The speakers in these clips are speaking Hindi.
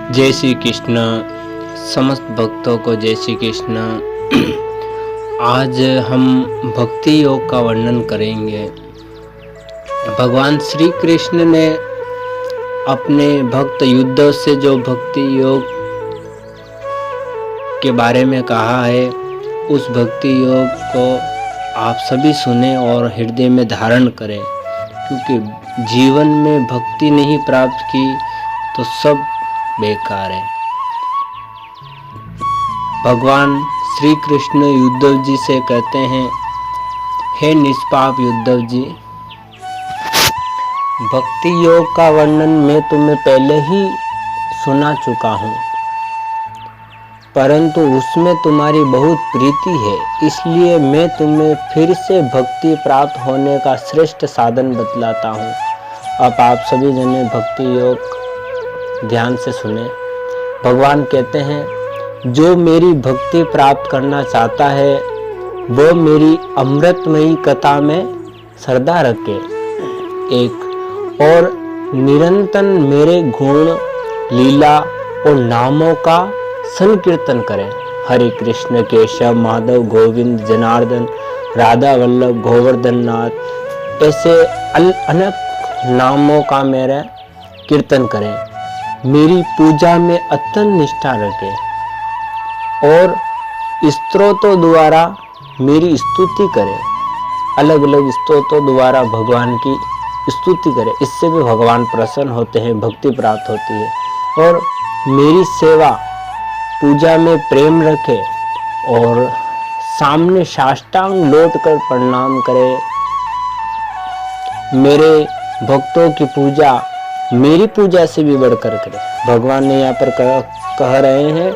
जय श्री कृष्ण। समस्त भक्तों को जय श्री कृष्ण। आज हम भक्ति योग का वर्णन करेंगे। भगवान श्री कृष्ण ने अपने भक्त युद्धव से जो भक्ति योग के बारे में कहा है, उस भक्ति योग को आप सभी सुने और हृदय में धारण करें, क्योंकि जीवन में भक्ति नहीं प्राप्त की तो सब बेकार है। भगवान श्री कृष्ण युद्धव जी से कहते हैं, हे निष्पाप युद्धव जी, भक्ति योग का वर्णन मैं तुम्हें पहले ही सुना चुका हूँ, परंतु उसमें तुम्हारी बहुत प्रीति है, इसलिए मैं तुम्हें फिर से भक्ति प्राप्त होने का श्रेष्ठ साधन बतलाता हूँ। अब आप सभी जने भक्ति योग ध्यान से सुने। भगवान कहते हैं, जो मेरी भक्ति प्राप्त करना चाहता है वो मेरी अमृतमयी कथा में श्रद्धा रखे, एक और निरंतर मेरे गुण लीला और नामों का संकीर्तन करें। हरे कृष्ण केशव माधव गोविंद जनार्दन राधा वल्लभ गोवर्धन नाथ, ऐसे अनेक नामों का मेरा कीर्तन करें। मेरी पूजा में अत्यंत निष्ठा रखें और स्तोत्रों द्वारा मेरी स्तुति करें। अलग अलग स्तोत्रों द्वारा भगवान की स्तुति करें, इससे भी भगवान प्रसन्न होते हैं, भक्ति प्राप्त होती है। और मेरी सेवा पूजा में प्रेम रखे और सामने साष्टांग लौट कर प्रणाम करें। मेरे भक्तों की पूजा मेरी पूजा से भी बढ़कर करें। भगवान ने यहाँ पर कह रहे हैं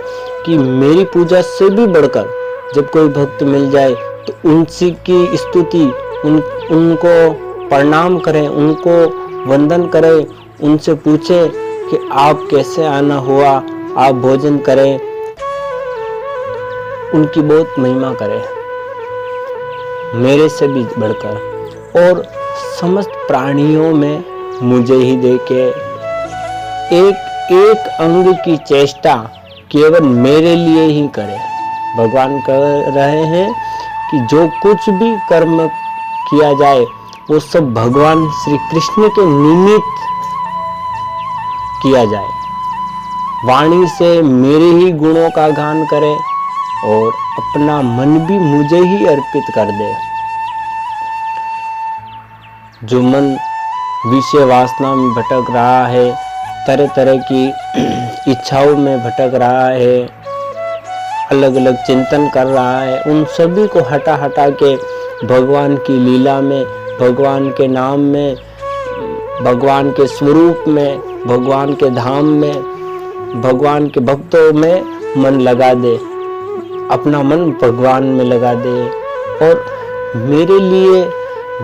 कि मेरी पूजा से भी बढ़कर जब कोई भक्त मिल जाए तो उनसी की स्तुति, उनको प्रणाम करें, उनको वंदन करें, उनसे पूछें कि आप कैसे आना हुआ, आप भोजन करें, उनकी बहुत महिमा करें मेरे से भी बढ़कर। और समस्त प्राणियों में मुझे ही देखे, एक एक अंग की चेष्टा केवल मेरे लिए ही करे। भगवान कह रहे हैं कि जो कुछ भी कर्म किया जाए वो सब भगवान श्री कृष्ण के निमित्त किया जाए। वाणी से मेरे ही गुणों का गान करे और अपना मन भी मुझे ही अर्पित कर दे। जो मन विषय वासना में भटक रहा है, तरह तरह की इच्छाओं में भटक रहा है, अलग अलग चिंतन कर रहा है, उन सभी को हटा हटा के भगवान की लीला में, भगवान के नाम में, भगवान के स्वरूप में, भगवान के धाम में, भगवान के भक्तों में मन लगा दे, अपना मन भगवान में लगा दे और मेरे लिए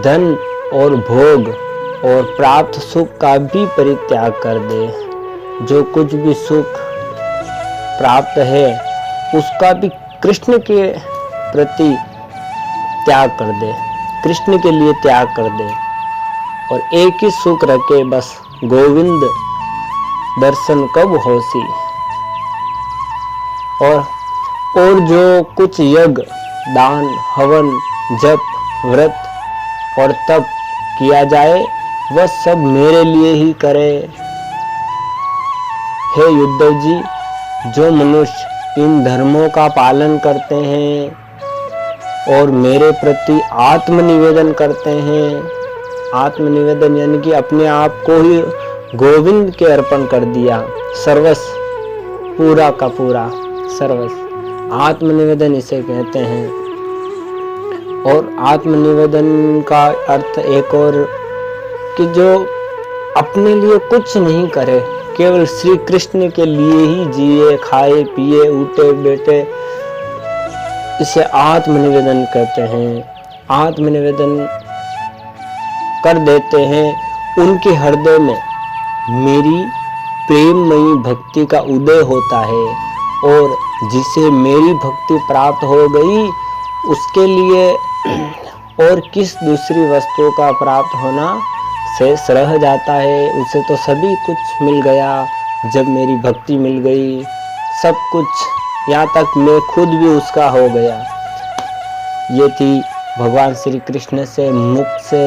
धन और भोग और प्राप्त सुख का भी परित्याग कर दे। जो कुछ भी सुख प्राप्त है उसका भी कृष्ण के प्रति त्याग कर दे, कृष्ण के लिए त्याग कर दे और एक ही सुख रखे, बस गोविंद दर्शन कब होसी। और जो कुछ यज्ञ दान हवन जप व्रत और तप किया जाए वह सब मेरे लिए ही करे। हे युद्धव जी, जो मनुष्य इन धर्मों का पालन करते हैं और मेरे प्रति आत्मनिवेदन करते हैं, आत्मनिवेदन यानी कि अपने आप को ही गोविंद के अर्पण कर दिया, सर्वस्व पूरा का पूरा सर्वस्व, आत्मनिवेदन इसे कहते हैं। और आत्मनिवेदन का अर्थ एक और कि जो अपने लिए कुछ नहीं करे, केवल श्री कृष्ण के लिए ही जिए, खाए पिए उठे बैठे, इसे आत्मनिवेदन कहते हैं। आत्मनिवेदन कर देते हैं, उनके हृदय में मेरी प्रेममयी भक्ति का उदय होता है और जिसे मेरी भक्ति प्राप्त हो गई उसके लिए और किस दूसरी वस्तु का प्राप्त होना शेष रह जाता है। उसे तो सभी कुछ मिल गया, जब मेरी भक्ति मिल गई, सब कुछ, यहाँ तक मैं खुद भी उसका हो गया। ये थी भगवान श्री कृष्ण से मुख से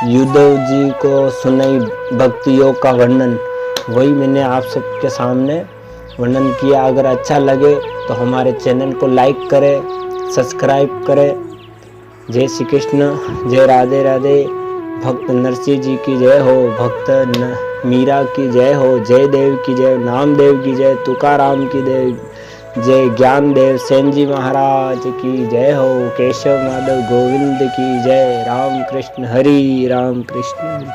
युद्धव जी को सुनाई भक्ति योग का वर्णन, वही मैंने आप सबके सामने वर्णन किया। अगर अच्छा लगे तो हमारे चैनल को लाइक करें, सब्सक्राइब करें। जय श्री कृष्ण, जय राधे राधे। भक्त नरसिंह जी की जय हो, भक्त मीरा की जय हो, जय देव की जय, नामदेव की जय, तुकाराम की जय, ज्ञानदेव सेन जी महाराज की जय हो, केशव माधव गोविंद की जय। राम कृष्ण हरि, राम कृष्ण हरि।